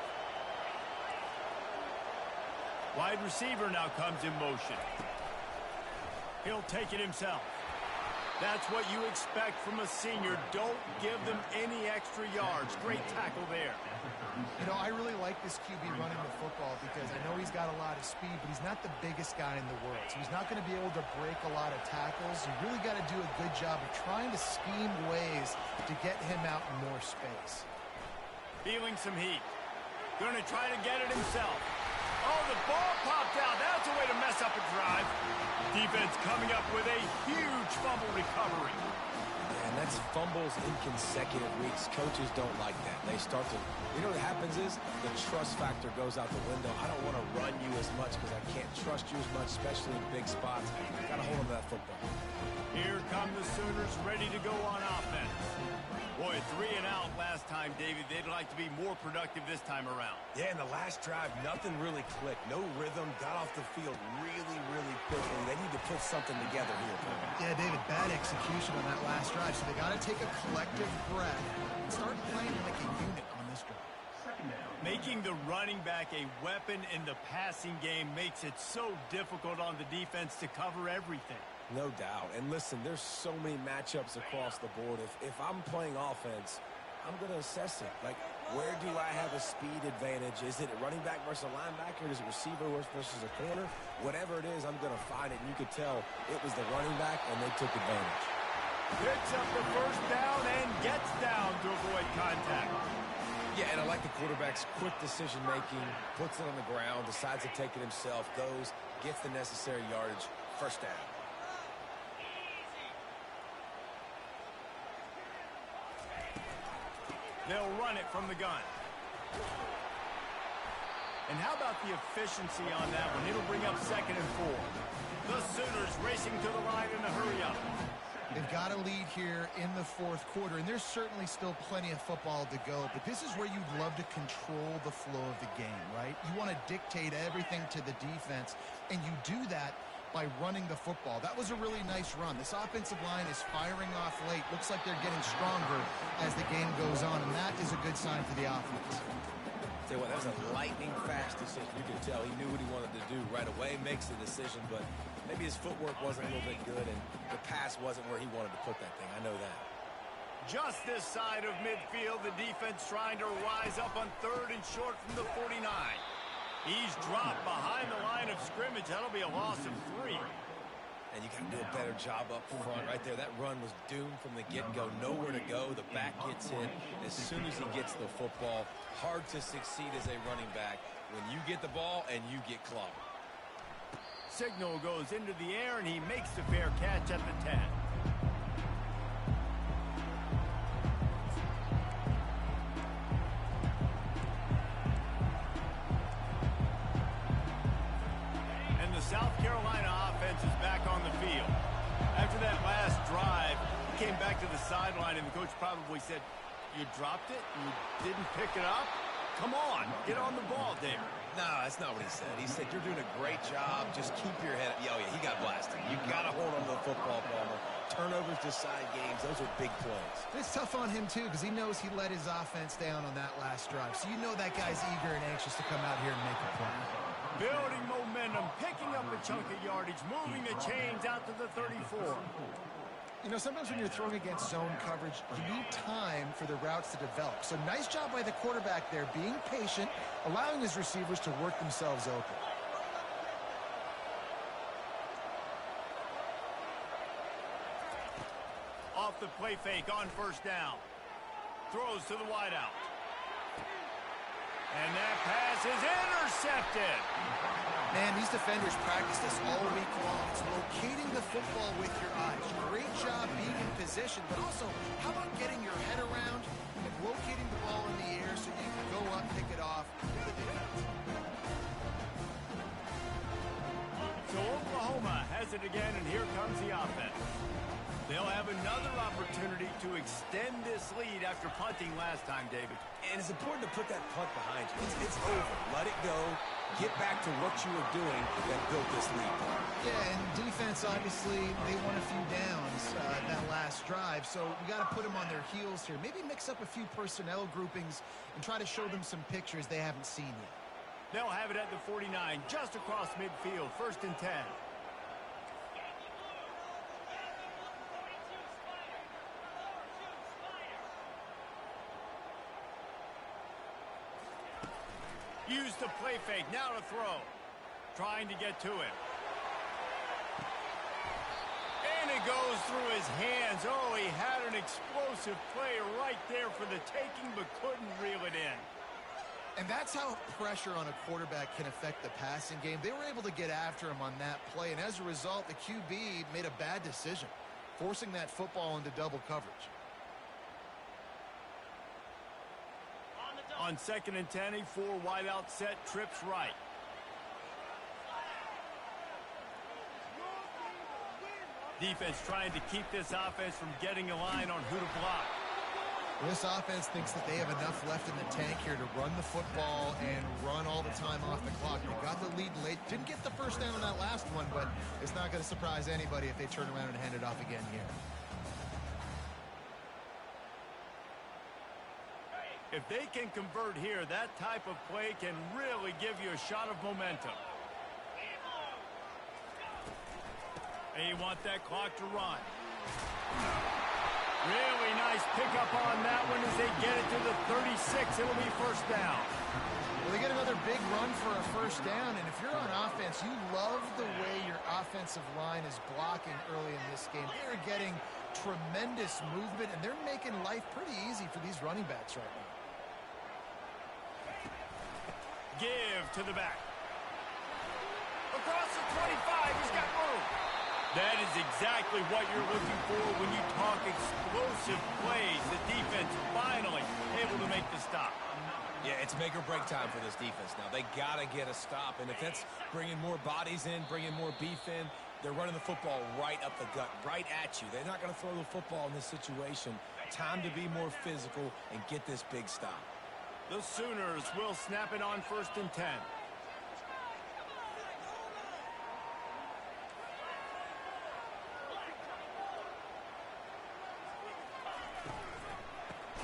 Wide receiver now comes in motion. He'll take it himself. That's what you expect from a senior. Don't give them any extra yards. Great tackle there. You know, I really like this QB running the football because I know he's got a lot of speed, but he's not the biggest guy in the world. So he's not going to be able to break a lot of tackles. You really got to do a good job of trying to scheme ways to get him out in more space. Feeling some heat. Going to try to get it himself. Oh, the ball popped out. That's a way to mess up a drive. Defense coming up with a huge fumble recovery. And that's fumbles in consecutive weeks. Coaches don't like that. They start to, you know what happens is the trust factor goes out the window. I don't want to run you as much because I can't trust you as much, especially in big spots. Got to hold on to that football. Here come the Sooners ready to go on offense. Boy, 3 and out last time, David. They'd like to be more productive this time around. Yeah, in the last drive, nothing really clicked. No rhythm, got off the field really, really quickly. They need to put something together here. Yeah, David, bad execution on that last drive, so they got to take a collective breath and start playing like a unit on this drive. Making the running back a weapon in the passing game makes it so difficult on the defense to cover everything. No doubt. And listen, there's so many matchups across the board. If I'm playing offense, I'm going to assess it. Like, where do I have a speed advantage? Is it a running back versus a linebacker? Is it a receiver versus a corner? Whatever it is, I'm going to find it. And you could tell it was the running back, and they took advantage. Picks up the first down and gets down to avoid contact. Yeah, and I like the quarterback's quick decision-making, puts it on the ground, decides to take it himself, goes, gets the necessary yardage, first down. They'll run it from the gun. And how about the efficiency on that one? It'll bring up 2nd and 4. The Sooners racing to the line in a hurry-up. They've got a lead here in the fourth quarter, and there's certainly still plenty of football to go, but this is where you'd love to control the flow of the game, right? You want to dictate everything to the defense, and you do that by running the football. That was a really nice run. This offensive line is firing off late. Looks like they're getting stronger as the game goes on, and that is a good sign for the offense. Tell you what, that was a lightning-fast decision. You could tell he knew what he wanted to do right away, makes the decision, but maybe his footwork wasn't a little bit good, and the pass wasn't where he wanted to put that thing. I know that. Just this side of midfield, the defense trying to rise up on 3rd and short from the 49. He's dropped behind the line of scrimmage. That'll be a loss of 3. And you got to do a better job up front right there. That run was doomed from the get-go. Nowhere to go. The back gets hit as soon as he gets the football. Hard to succeed as a running back when you get the ball and you get clogged. Signal goes into the air, and he makes the fair catch at the 10. And the South Carolina offense is back on the field. After that last drive, he came back to the sideline, and the coach probably said, "You dropped it? You didn't pick it up? Come on, get on the ball, David." No, that's not what he said. He said, you're doing a great job. Just keep your head up. Oh, yeah, he got blasted. You got to hold on to the football, Palmer. Turnovers decide games. Those are big plays. It's tough on him, too, because he knows he let his offense down on that last drive. So you know that guy's eager and anxious to come out here and make a play. Building momentum, picking up a chunk of yardage, moving the chains out to the 34. You know, sometimes when you're throwing against zone coverage, you need time for the routes to develop. So nice job by the quarterback there, being patient, allowing his receivers to work themselves open. Off the play fake on first down. Throws to the wideout. And that pass is intercepted. Man, these defenders practice this all week long. It's locating the football with your eyes. Great job being in position, but also, how about getting your head around and locating the ball in the air so you can go up, pick it off to the defense. So Oklahoma has it again, and here comes the offense. They'll have another opportunity to extend this lead after punting last time, David. And it's important to put that punt behind you. It's over. Let it go. Get back to what you were doing that built this lead. Yeah, and defense, obviously, they won a few downs that last drive, so we got to put them on their heels here. Maybe mix up a few personnel groupings and try to show them some pictures they haven't seen yet. They'll have it at the 49, just across midfield, 1st and 10. Use the play fake, now to throw. Trying to get to it. And it goes through his hands. Oh, he had an explosive play right there for the taking, but couldn't reel it in. And that's how pressure on a quarterback can affect the passing game. They were able to get after him on that play, and as a result, the QB made a bad decision, forcing that football into double coverage. On 2nd and 10, a 4 wideout set, trips right. Defense trying to keep this offense from getting a line on who to block. This offense thinks that they have enough left in the tank here to run the football and run all the time off the clock. They got the lead late. Didn't get the first down on that last one, but it's not going to surprise anybody if they turn around and hand it off again here. If they can convert here, that type of play can really give you a shot of momentum. And you want that clock to run. Really nice pickup on that one as they get it to the 36. It'll be first down. Well, they get another big run for a first down, and if you're on offense, you love the way your offensive line is blocking early in this game. They're getting tremendous movement, and they're making life pretty easy for these running backs right now. Give to the back. Across the 25, he's got room. That is exactly what you're looking for when you talk explosive plays. The defense finally able to make the stop. Yeah, it's make or break time for this defense now. They got to get a stop, and if that's bringing more bodies in, bringing more beef in, they're running the football right up the gut, right at you. They're not going to throw the football in this situation. Time to be more physical and get this big stop. The Sooners will snap it on 1st and 10.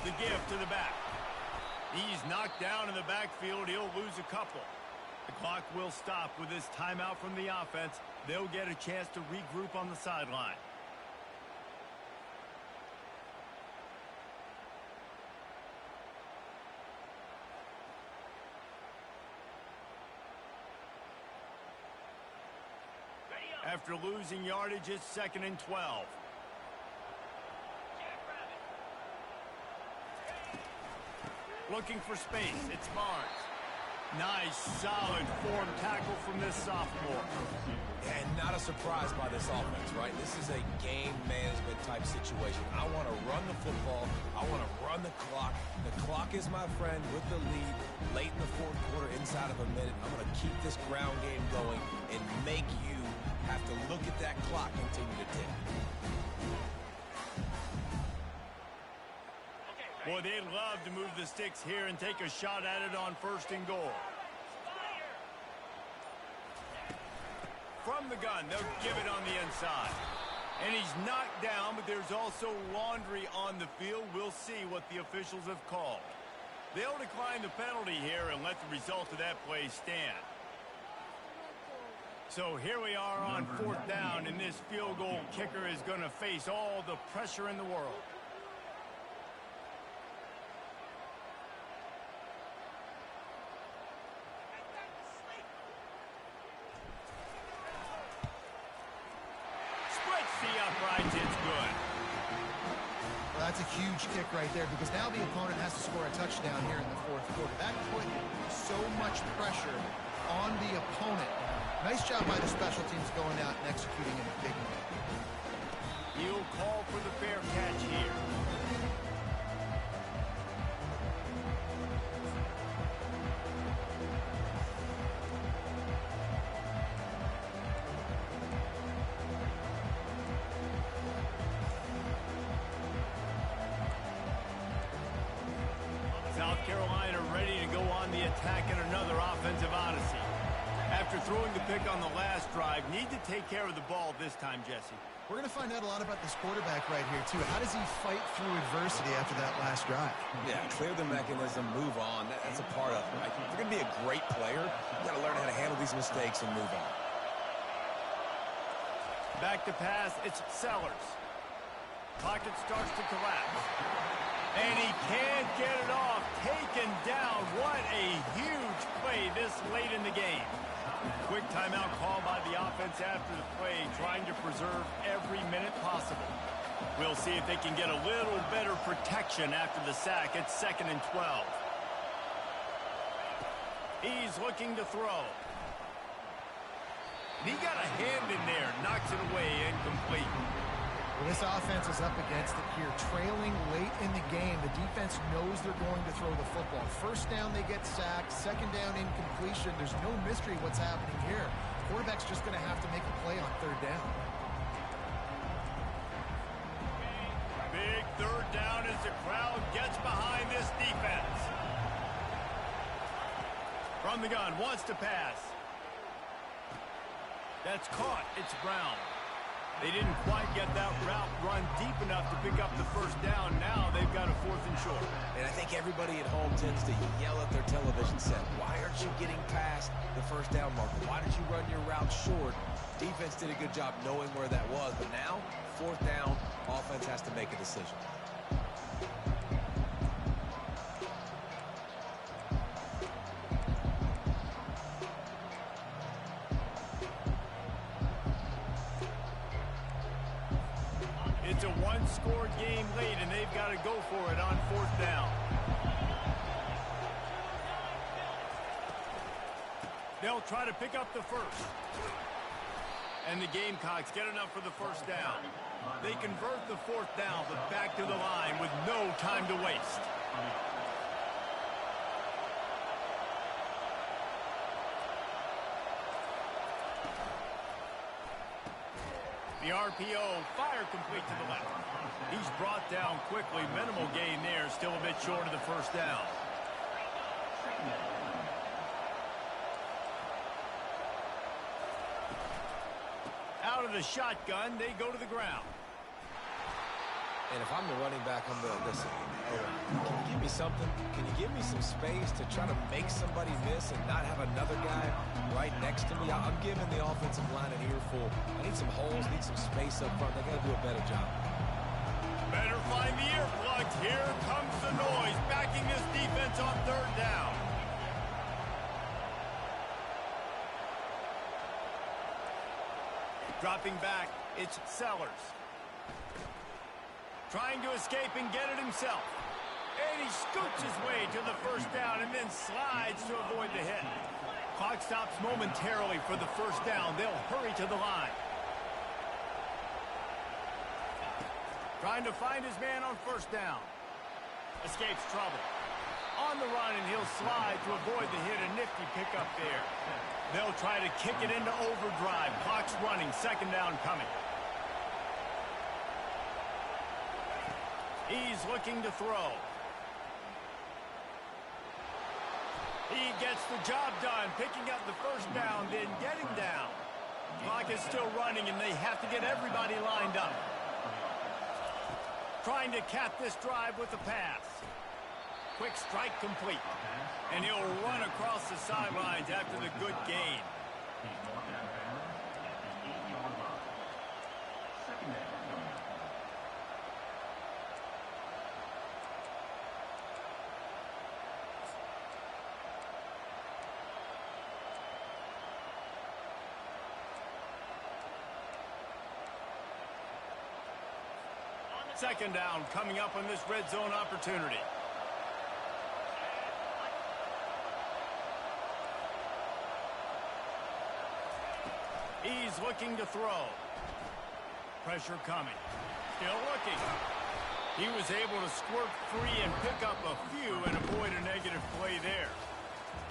The give to the back. He's knocked down in the backfield. He'll lose a couple. The clock will stop with this timeout from the offense. They'll get a chance to regroup on the sideline. After losing yardage, it's 2nd and 12. Looking for space. It's Barnes. Nice, solid form tackle from this sophomore. And not a surprise by this offense, right? This is a game management type situation. I want to run the football. I want to run the clock. The clock is my friend with the lead late in the 4th quarter, inside of a minute. I'm going to keep this ground game going and make you have to look at that clock continue to tick. Boy, they'd love to move the sticks here and take a shot at it on 1st and goal. From the gun, they'll give it on the inside. And he's knocked down, but there's also laundry on the field. We'll see what the officials have called. They'll decline the penalty here and let the result of that play stand. So here we are on 4th down, and this field goal kicker is going to face all the pressure in the world. It's good. Well, that's a huge kick right there because now the opponent has to score a touchdown here in the 4th quarter. That put so much pressure on the opponent. Nice job by the special teams going out and executing in a big way. He'll call for the fair catch here. South Carolina ready to go on the attack in another offensive odyssey. After throwing the pick on the last drive, need to take care of the ball this time, Jesse. We're going to find out a lot about this quarterback right here, too. How does he fight through adversity after that last drive? Yeah, clear the mechanism, move on. That's a part of it, right? If you're going to be a great player, you got to learn how to handle these mistakes and move on. Back to pass, it's Sellers. Pocket starts to collapse. And he can't get it off. Taken down. What a huge play this late in the game. Quick timeout call by the offense after the play, trying to preserve every minute possible. We'll see if they can get a little better protection after the sack. It's 2nd and 12. He's looking to throw. He got a hand in there, knocks it away, incomplete. Well, this offense is up against it here. Trailing late in the game, the defense knows they're going to throw the football. First down, they get sacked. Second down, incompletion. There's no mystery what's happening here. Quarterback's just going to have to make a play on 3rd down. Big third down as the crowd gets behind this defense. From the gun, wants to pass. That's caught. It's Brown. They didn't quite get that route run deep enough to pick up the first down. Now they've got a 4th and short. And I think everybody at home tends to yell at their television set, why aren't you getting past the first down marker? Why did you run your route short? Defense did a good job knowing where that was, but now, 4th down, offense has to make a decision. It's a one-score game late, and they've got to go for it on 4th down. They'll try to pick up the first. And the Gamecocks get enough for the first down. They convert the 4th down, but back to the line with no time to waste. The RPO, fire complete to the left. He's brought down quickly. Minimal gain there, still a bit short of the first down. Out of the shotgun, they go to the ground. And if I'm the running back, I'm going to listen. Can you give me something? Can you give me some space to try to make somebody miss and not have another guy right next to me? I'm giving the offensive line an earful. I need some holes, need some space up front. They got to do a better job. Better find the earplugs. Here comes the noise, backing this defense on 3rd down. Dropping back, it's Sellers. Trying to escape and get it himself. And he scoots his way to the first down and then slides to avoid the hit. Clock stops momentarily for the first down. They'll hurry to the line. Trying to find his man on 1st down. Escapes trouble. On the run, and he'll slide to avoid the hit. A nifty pickup there. They'll try to kick it into overdrive. Clock's running. 2nd down coming. He's looking to throw. He gets the job done, picking up the first down, then getting down. Clock is still running, and they have to get everybody lined up. Trying to cap this drive with a pass. Quick strike complete. And he'll run across the sidelines after the good gain. He's marked out of bounds at the 8-yard line. 2nd down coming up. Second down coming up on this red zone opportunity. He's looking to throw. Pressure coming. Still looking. He was able to squirt free and pick up a few and avoid a negative play there.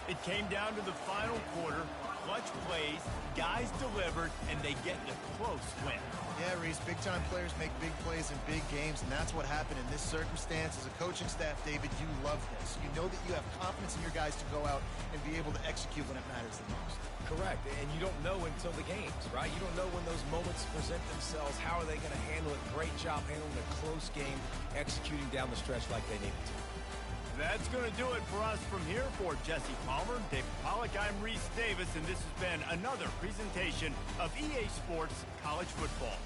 It came down to the final quarter. Clutch plays, guys delivered, and they get a close win. Yeah, Reese, big-time players make big plays in big games, and that's what happened in this circumstance. As a coaching staff, David, you love this. You know that you have confidence in your guys to go out and be able to execute when it matters the most. Correct, and you don't know until the games, right? You don't know when those moments present themselves. How are they going to handle it? Great job handling a close game, executing down the stretch like they needed to. That's going to do it for us from here. For Jesse Palmer, David Pollack, I'm Reese Davis, and this has been another presentation of EA Sports College Football.